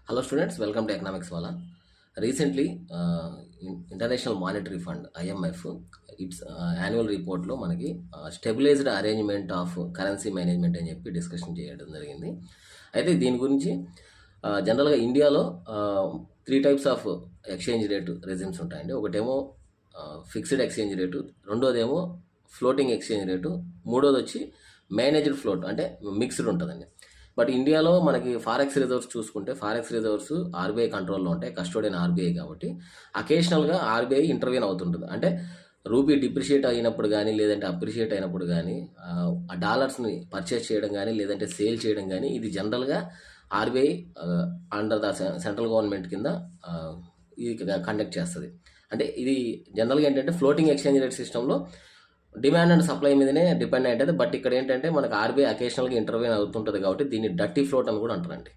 Hello students, welcome to Economics Wala. Recently, International Monetary Fund (IMF) its annual report లో మనకి stabilised arrangement of currency management అని చెప్పి discussion చేయడం జరిగింది. అయితే దీని గురించి జనరల్గా ఇండియాలో 3 types of exchange rate regimes ఉంటాయండి. ఒకటేమో ఫిక్స్డ్ ఎక్స్చేంజ్ రేటు, రెండోదేమో ఫ్లోటింగ్ ఎక్స్చేంజ్ రేటు, మూడోది వచ్చి మేనేజ్డ్ ఫ్లోట్ అంటే మిక్స్డ్ ఉంటుందండి. బట్ ఇండియాలో మనకి ఫారెక్స్ రిజర్వ్స్ చూసుకుంటే ఫారెక్స్ రిజర్వ్స్ ఆర్బీఐ కంట్రోల్లో ఉంటాయి, కస్టోడియన్ ఆర్బీఐ కాబట్టి అకేషనల్గా ఆర్బీఐ ఇంటర్వ్యూన్ అవుతుంటుంది. అంటే రూపీ డిప్రిషియేట్ అయినప్పుడు కానీ లేదంటే అప్రిషియేట్ అయినప్పుడు కానీ ఆ డాలర్స్ని పర్చేస్ చేయడం కానీ లేదంటే సేల్ చేయడం కానీ ఇది జనరల్గా RBI under the central government కింద ఇది కండక్ట్ చేస్తుంది. అంటే ఇది జనరల్గా ఏంటంటే ఫ్లోటింగ్ ఎక్స్చేంజ్ రేట్ సిస్టంలో డిమాండ్ అండ్ సప్లై మీదనే డిపెండ్ అయ్యేది. బట్ ఇక్కడ ఏంటంటే మనకు ఆర్బీఐ అకేషనల్గా ఇంటర్వ్యూన్ అవుతుంటుంది కాబట్టి దీన్ని డర్టీ ఫ్లోట్ అని కూడా అంటారండి.